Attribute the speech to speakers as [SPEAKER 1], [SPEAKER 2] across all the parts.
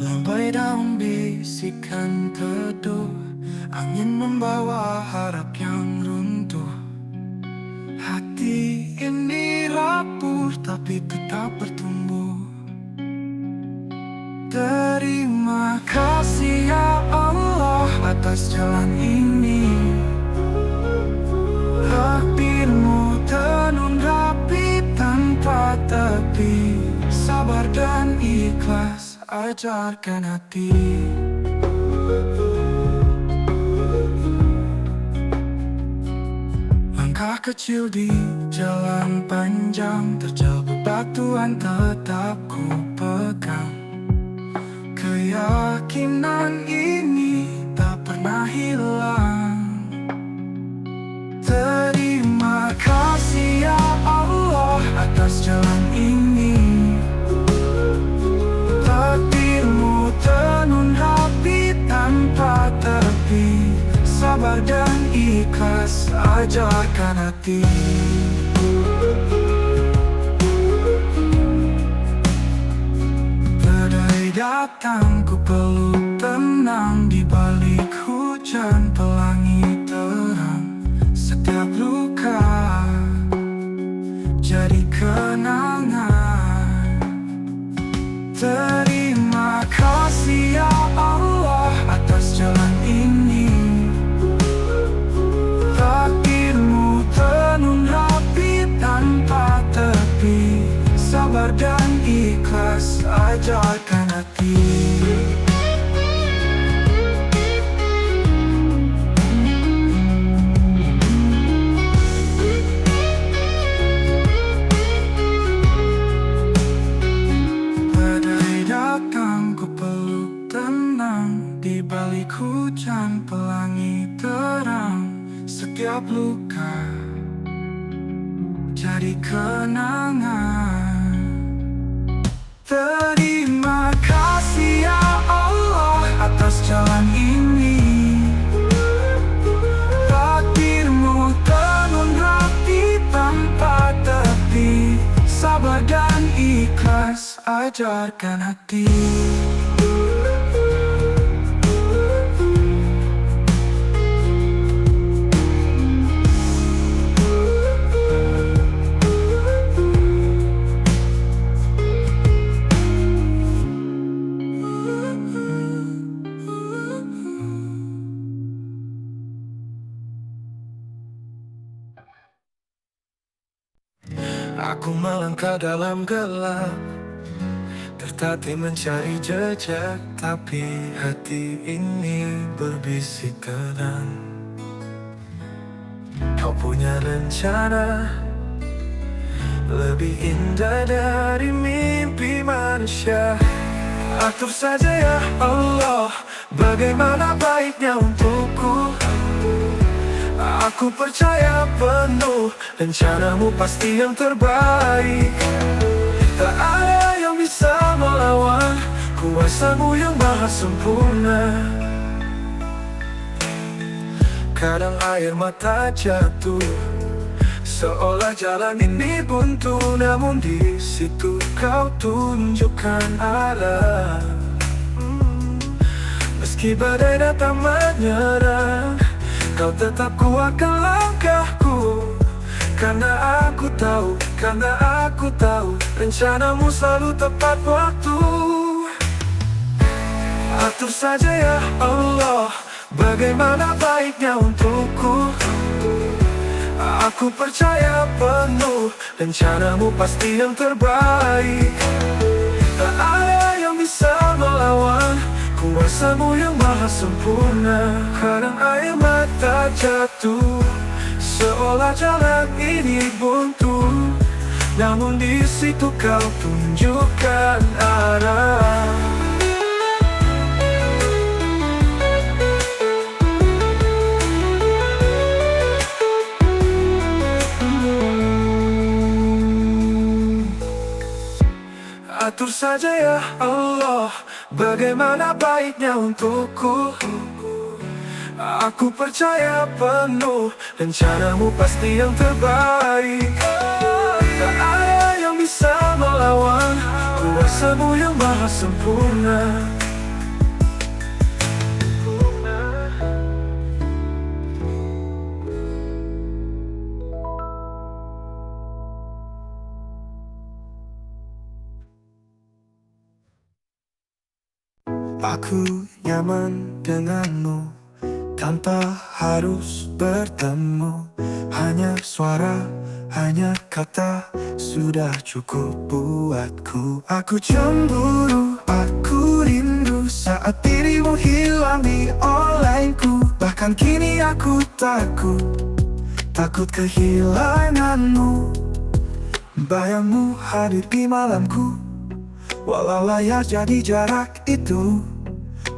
[SPEAKER 1] Lambai daun bisikan teduh, angin membawa harap yang runtuh. Hati ini rapuh tapi tetap bertumbuh. Terima kasih ya Allah atas jalan ini. Takdirmu tenun rapi tanpa tepi. Sabar dan ikhlas ajarkan hati. Langkah kecil di jalan panjang, terjal bebatuan tetap ku pegang. Keyakinan ini tak pernah hilang. Terima kasih ya Allah atas jalan ini. Takdirmu tenun rapi tanpa tepi. Sabar dan ikhlas ajarkan hati. Badai datang ku peluk tenang, di balik hujan pelangi terang. Setiap luka jadi kenangan. Terima kasih ya Allah atas jalan ini. Takdirmu tenun rapi tanpa tepi. Sabar dan ikhlas ajarkan hati. Badai datang ku peluk tenang, di balik hujan pelangi terang. Setiap luka jadi kenangan. Terima kasih ya Allah atas jalan ini. Takdirmu tenun rapi tanpa tepi. Sabar dan ikhlas ajarkan hati. Aku melangkah dalam gelap, tertatih mencari jejak, tapi hati ini berbisik tenang. Kau punya rencana lebih indah dari mimpi manusia. Atur saja ya Allah, bagaimana baiknya untukku. Aku percaya penuh, rencanamu pasti yang terbaik. Tak ada yang bisa melawan kuasamu yang maha sempurna. Kadang air mata jatuh, seolah jalan ini buntu, namun di situ kau tunjukkan arah. Meski badai datang menyerang, kau tetap kuatkan langkahku. Karena aku tahu rencanamu selalu tepat waktu. Atur saja ya Allah, bagaimana baiknya untukku. Aku percaya penuh, rencanamu pasti yang terbaik. Tak ada yang bisa melawan kuasamu yang maha sempurna. Kadang air mata jatuh, seolah jalan ini buntu, namun di situ kau tunjukkan arah. Atur saja ya Allah, bagaimana baiknya untukku. Aku percaya penuh, rencanamu pasti yang terbaik. Tak ada yang bisa melawan kuasamu yang maha sempurna. Aku nyaman denganmu tanpa harus bertemu. Hanya suara, hanya kata sudah cukup buatku. Aku cemburu, aku rindu saat dirimu hilang di onlineku. Bahkan kini aku takut kehilanganmu. Bayangmu hadir di malamku, walau layar jadi jarak itu.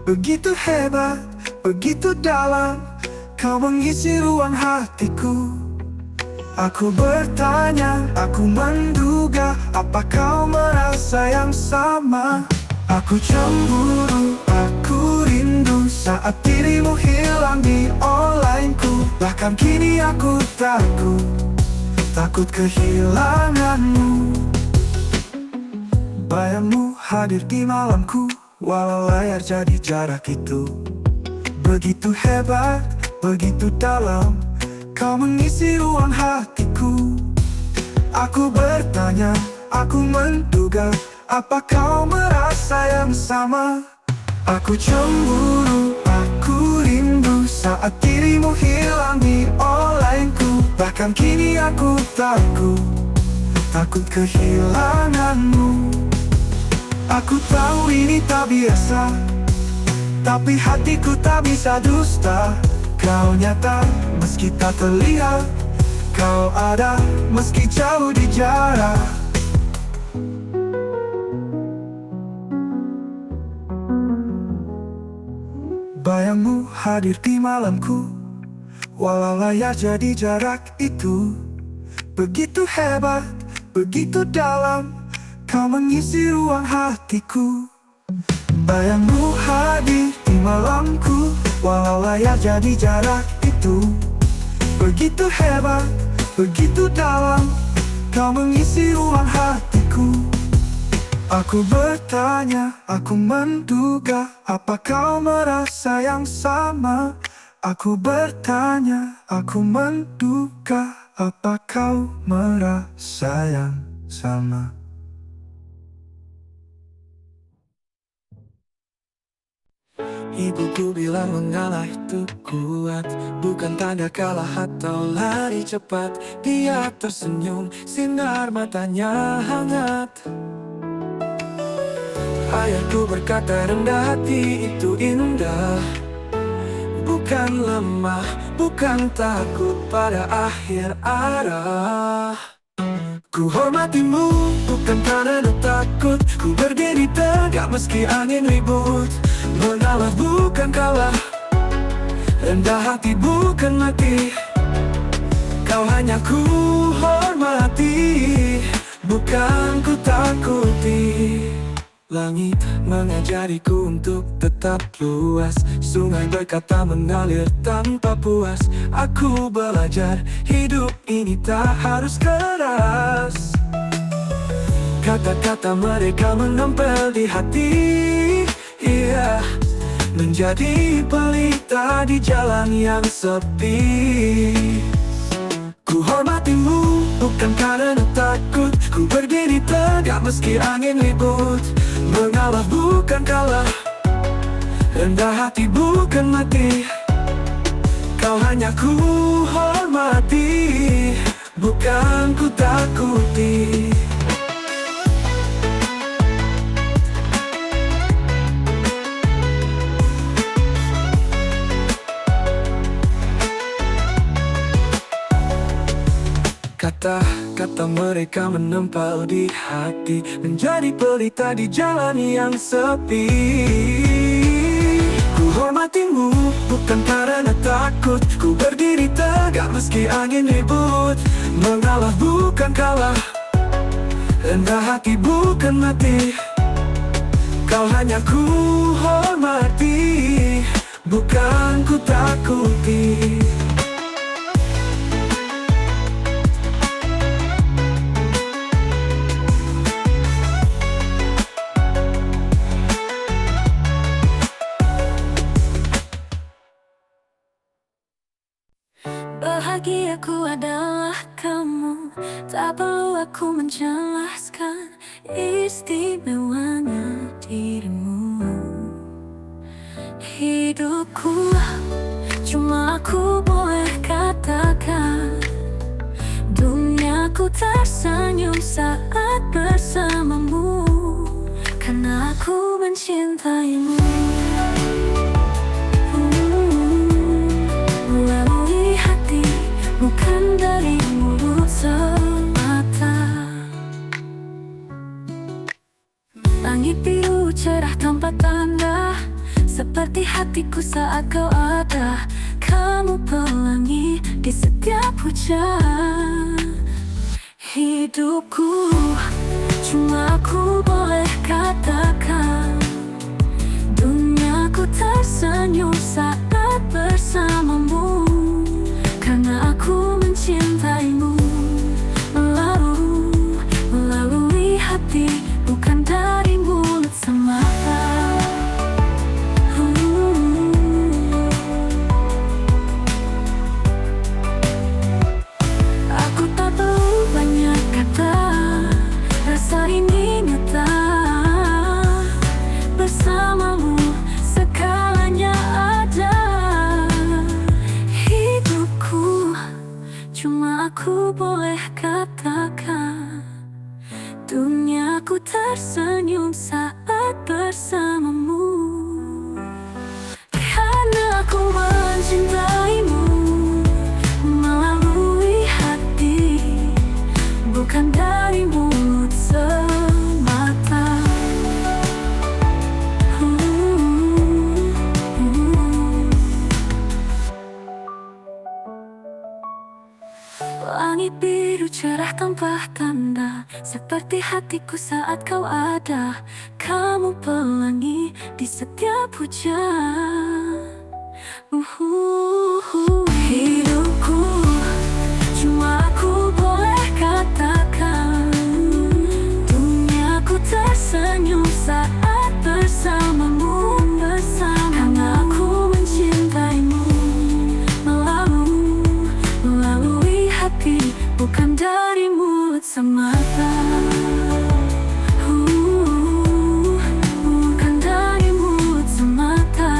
[SPEAKER 1] Begitu hebat, begitu dalam, kau mengisi ruang hatiku. Aku bertanya, aku menduga, apa kau merasa yang sama? Aku cemburu, aku rindu saat dirimu hilang di onlineku. Bahkan kini aku takut kehilanganmu. Bayangmu hadir di malamku, walau layar jadi jarak itu. Begitu hebat, begitu dalam, kau mengisi ruang hatiku. Aku bertanya, aku menduga, apa kau merasa yang sama? Aku cemburu, aku rindu saat dirimu hilang di onlineku. Bahkan kini aku takut kehilanganmu. Aku tahu ini tak biasa, tapi hatiku tak bisa dusta. Kau nyata meski tak terlihat, kau ada meski jauh di jarak. Bayangmu hadir di malamku, walau layar jadi jarak itu. Begitu hebat, begitu dalam, kau mengisi ruang hatiku. Bayangmu hadir di malamku, walau layar jadi jarak itu. Begitu hebat, begitu dalam, kau mengisi ruang hatiku. Aku bertanya, aku menduga, apa kau merasa yang sama? Aku bertanya, aku menduga, apa kau merasa yang sama? Ibuku bilang mengalah itu kuat, bukan tanda kalah atau lari cepat. Dia tersenyum, sinar matanya hangat. Ayahku berkata rendah hati itu indah, bukan lemah, bukan takut pada akhir arah. Ku hormatimu, bukan karena takut. Ku berdiri tegak meski angin ribut. Mengalah bukan kalah, rendah hati bukan mati. Kau hanya ku hormati, bukan ku takuti. Langit mengajariku untuk tetap luas. Sungai berkata mengalir tanpa puas. Aku belajar hidup ini tak harus keras. Kata-kata mereka menempel di hati, iya, menjadi pelita di jalan yang sepi. Ku hormatimu, bukan karena takut. Ku berdiri tegak meski angin ribut. Mengalah bukan kalah, rendah hati bukan mati. Kau hanya ku hormati, bukan ku takuti. Kata-kata mereka menempel di hati, menjadi pelita di jalan yang sepi. Ku hormatimu, bukan karena takut. Ku berdiri tegak meski angin ribut. Mengalah bukan kalah, rendah hati bukan mati. Kau hanya ku hormati, bukan ku takuti.
[SPEAKER 2] Bahagiaku adalah kamu, tak perlu aku menjelaskan istimewanya dirimu. hidupku. Cuma aku boleh katakan, duniaku tersenyum saat bersamamu, karena aku mencintaimu. Melalui hati, bukan dari mulut semata. Langit biru cerah tanpa tanda, seperti hatiku saat kau ada. Kamu pelangi di setiap hujan. Hidupku, cuma aku boleh katakan, duniaku tersenyum saat bersamamu, karena aku mencintaimu. Melalui hati, bukan dari mulut semata. Aku tak perlu banyak kata, rasa ini nyata. Bersamamu segalanya ada. Hidupku, cuma aku boleh katakan, duniaku tersenyum saat bersamamu, karena aku mencintaimu. Melalui hati, bukan dari mulut semata. Langit biru cerah tanpa tanda, seperti hatiku saat kau ada. Kamu pelangi di setiap hujan. Hidupku, cuma aku boleh katakan, duniaku tersenyum saat bersamamu, karena aku mencintaimu. Melalui hati, bukan dari mulut semata. Bukan dari mulut semata.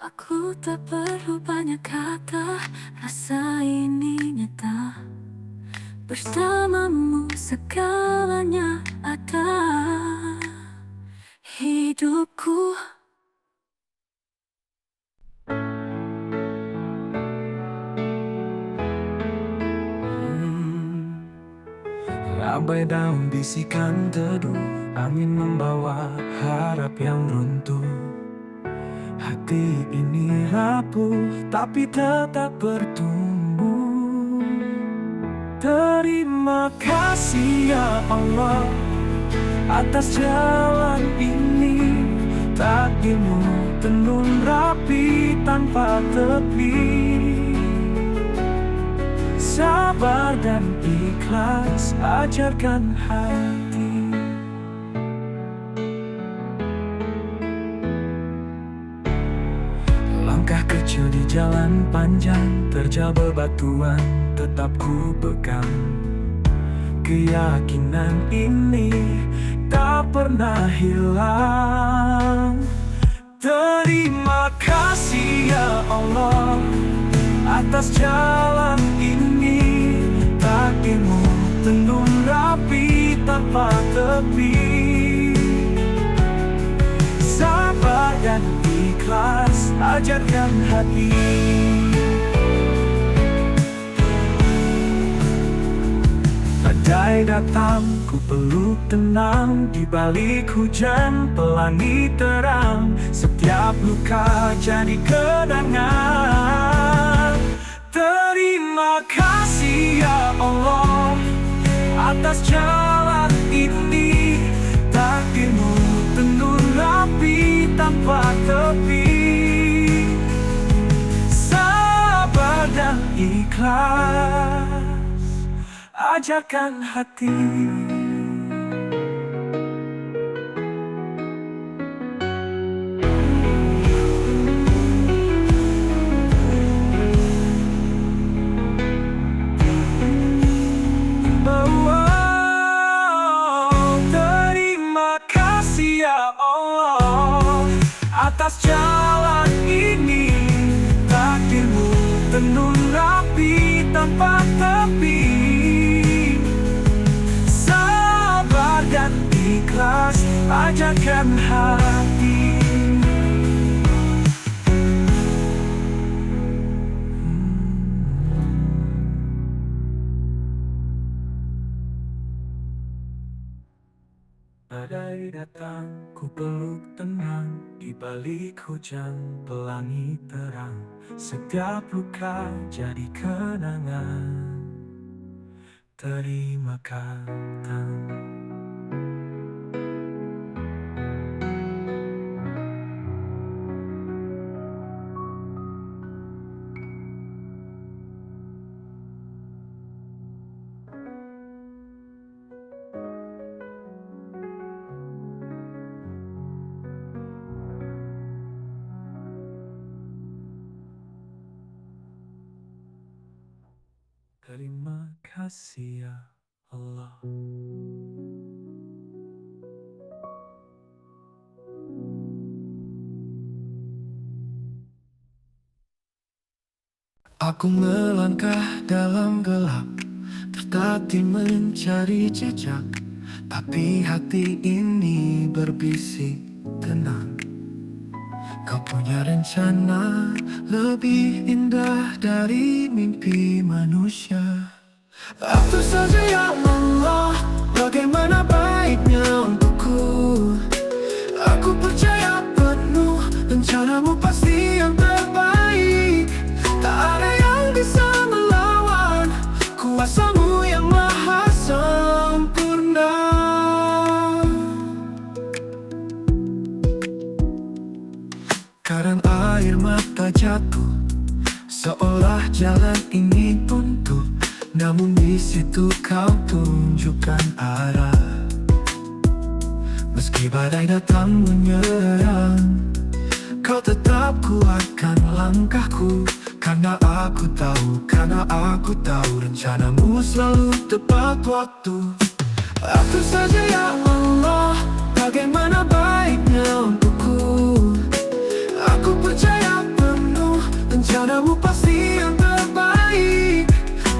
[SPEAKER 2] Aku tak perlu banyak kata, rasa ini nyata. Bersamamu segalanya ada. Hidupku,
[SPEAKER 1] Rambai daun bisikan teduh, angin membawa harap yang runtuh. Hati ini rapuh, tapi tetap bertumbuh. Terima kasih ya Allah, atas jalan ini. Takdirmu tenun rapi tanpa tepi. Sabar dan ikhlas ajarkan hati. Langkah kecil di jalan panjang, terjal bebatuan tetap ku pegang. Keyakinan ini tak pernah hilang. Terima kasih ya Allah, atas jalan ini. Takdirmu tenun rapi tanpa tepi. Sabar dan ikhlas ajarkan hati. Badai datang, ku peluk tenang. Di balik hujan, pelangi terang. Setiap luka jadi kenangan. Terima kasih ya Allah, atas jalan ini. Takdirmu tenun rapi tanpa tepi. Sabar dan ikhlas ajarkan hati. ajarkan hati. Badai datang, ku peluk tenang. Di balik hujan, pelangi terang. Setiap luka jadi kenangan. Terima kata. Terima kasih ya Allah. Aku melangkah dalam gelap, tertatih mencari jejak. Tapi hati ini berbisik tenang. Kau punya rencana lebih indah dari mimpi manusia. Atur saja ya Allah, bagaimana baiknya untukku. Aku percaya penuh, rencanamu pasti yang terbaik. Tak ada yang bisa melawan kuasamu yang maha sempurna. Kadang air mata jatuh, seolah jalan ini buntu. Namun di situ kau tunjukkan arah. Meski badai datang menyerang, kau tetap kuatkan langkahku. Karena aku tahu rencanamu selalu tepat waktu. Atur saja ya Allah, bagaimana baiknya untukku. Aku percaya penuh, rencanamu pasti yang terbaik.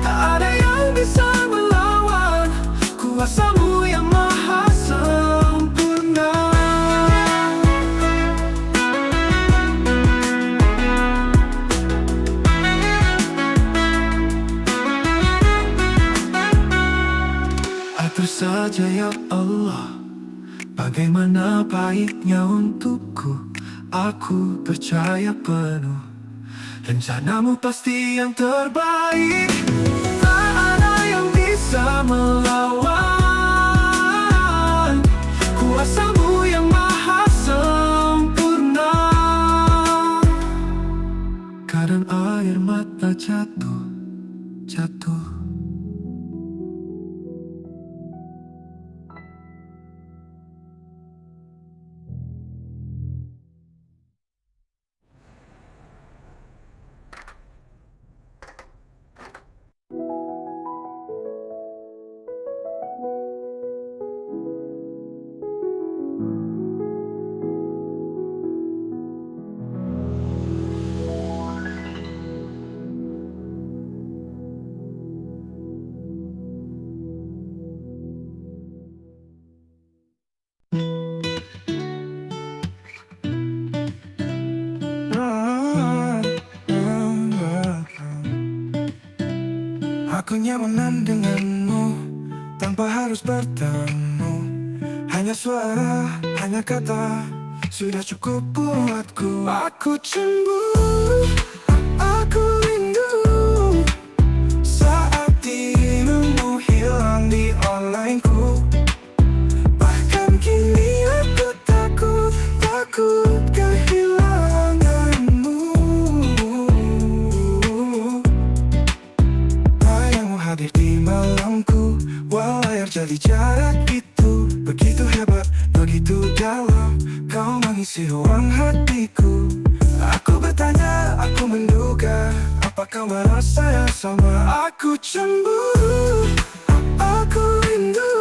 [SPEAKER 1] Tak ada yang bisa melawan kuasamu yang maha sempurna. Atur saja ya Allah, bagaimana baiknya untukku. Aku percaya penuh, rencanamu pasti yang terbaik. Tak ada yang bisa melawan kuasamu yang maha sempurna. Kadang air mata jatuh. Aku nyaman denganmu, tanpa harus bertemu. Hanya suara, hanya kata, sudah cukup buatku. Aku cemburu, aku rindu saat dirimu hilang di onlineku. Bahkan kini aku takut kehilanganmu. Bayangmu hadir di malamku, walau layar jadi jarak itu. Begitu hebat, begitu dalam, kau mengisi ruang hatiku. Aku bertanya, aku menduga, apa kau merasa yang sama? Aku cemburu, aku rindu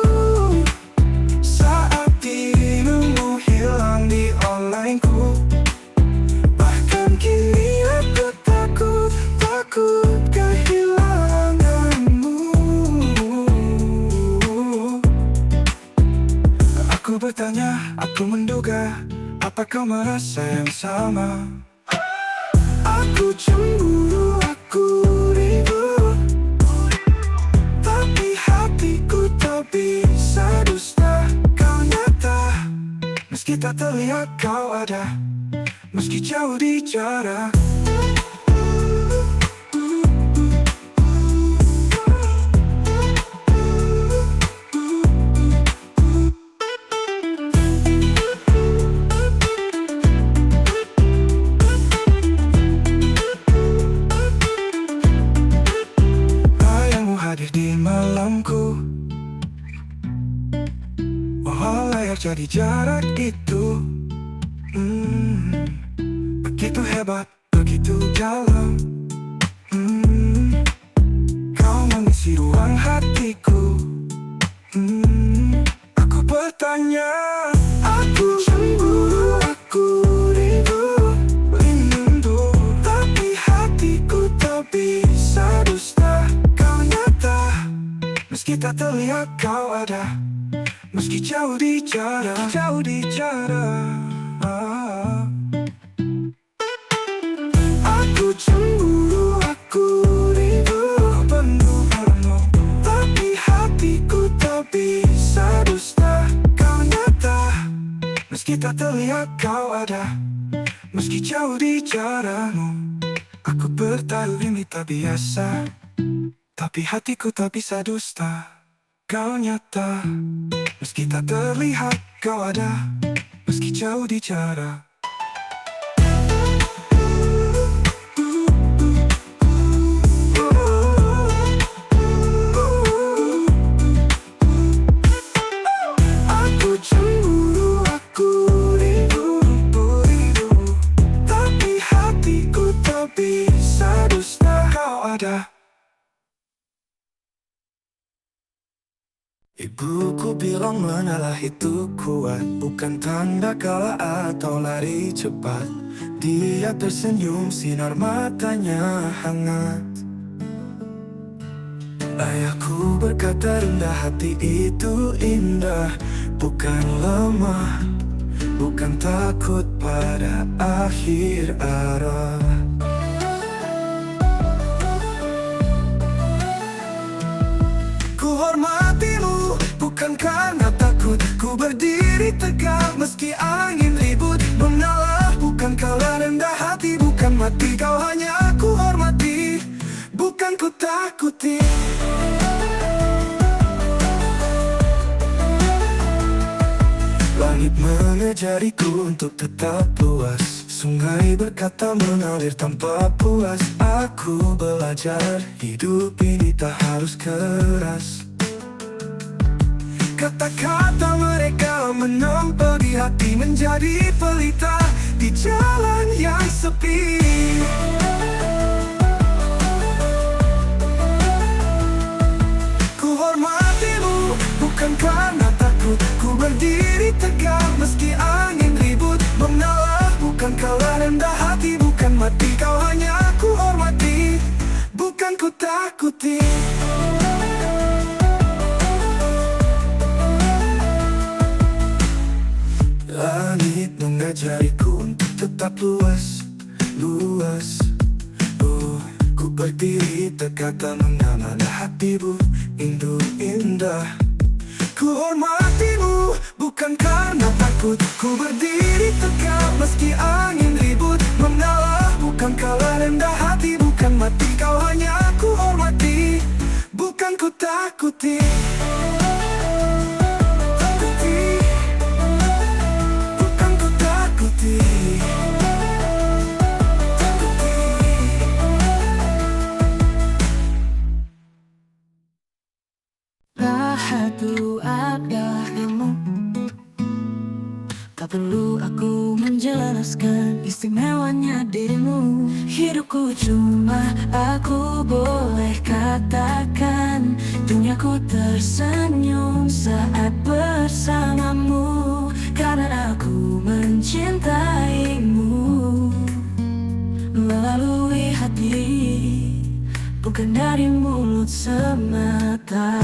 [SPEAKER 1] saat dirimu hilang di onlineku. Bahkan kini aku takut kehilanganmu. Aku bertanya, Ku menduga, apa kau merasa yang sama? Aku cemburu, aku rindu, tapi hatiku tak bisa dusta. Kau nyata, meski tak terlihat kau ada, meski jauh di jarak. Bayangmu hadir di malamku, walau layar jadi jarak itu. Begitu hebat, begitu dalam. Kau mengisi ruang hatiku. Aku bertanya, aku cemburu, aku rindu, tapi hatiku tak bisa dusta. Kau nyata, meski tak terlihat kau ada, meski jauh di jarak, jauh di jarak. Aku cemburu, aku rindu, kau penuh, tapi hatiku tak bisa dusta. Kau nyata, meski tak terlihat kau ada, meski jauh di jarakmu. Aku bertaruh ini tak biasa, tapi hatiku tak bisa dusta. Kau nyata, meski tak terlihat kau ada, meski jauh di jarak. Aku cemburu, aku rindu, tapi hatiku tak bisa dusta. Kau ada. Ibuku bilang mengalah itu kuat, bukan tanda kalah atau lari cepat. Dia tersenyum, sinar matanya hangat. Ayahku berkata rendah hati itu indah, bukan lemah, bukan takut pada akhir arah. Ku hormatimu, bukan karena takut. Ku berdiri tegak meski angin ribut menalah. Bukan kau rendah hati, bukan mati. Kau hanya aku hormati, bukan ku takuti. Langit mengajariku untuk tetap luas. Sungai berkata mengalir tanpa puas. Aku belajar, hidup ini tak harus keras. Kata-kata mereka menempel di hati, menjadi pelita di jalan yang sepi. Ku hormatimu, bukan karena takut. Ku berdiri tegak meski angin ribut menalah. Bukan kau rendah hati, bukan mati. Kau hanya aku hormati, bukan ku takuti. Langit mengajariku untuk tetap luas. Ku berdiri tegak tak mengenal hatimu, indah. Ku hormatimu, bukan karena takut. Ku berdiri tegak meski angin ribut menalah. Bukan kau rendah hati, bukan mati. Kau hanya aku hormati, bukan ku takuti.
[SPEAKER 2] Rahatku adalah tak perlu aku menjelaskan istimewanya dirimu. Hidupku cuma aku boleh katakan. Duniaku tersenyum saat bersamamu, karena aku mencintaimu melalui hati, bukan dari mulut semata.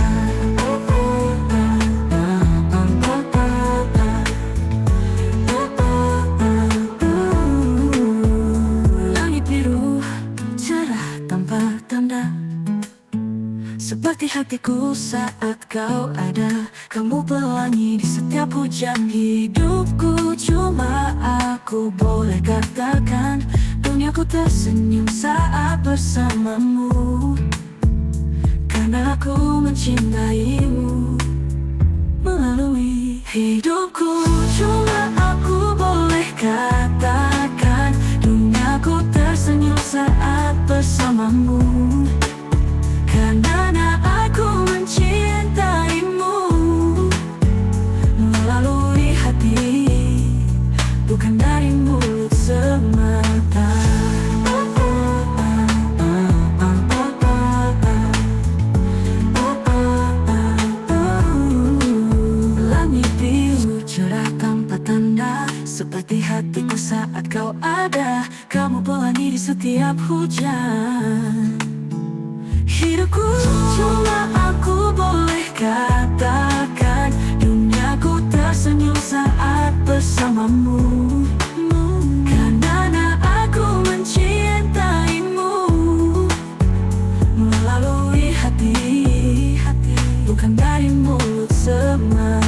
[SPEAKER 2] seperti hatiku saat kau ada. Kamu pelangi di setiap hujan hidupku. Cuma aku boleh katakan, duniaku tersenyum saat bersamamu. Karena aku mencintaimu melalui hidupku. Cuma aku boleh katakan, duniaku tersenyum saat bersamamu. Karena aku mencintaimu melalui hati, bukan dari mulut semata. Langit biru cerah tanpa tanda, seperti hatiku saat kau ada. Kamu pelangi di setiap hujan hidupku. Cuma aku boleh katakan, duniaku tersenyum saat bersamamu. Karena aku mencintaimu melalui hati, bukan dari mulut semata.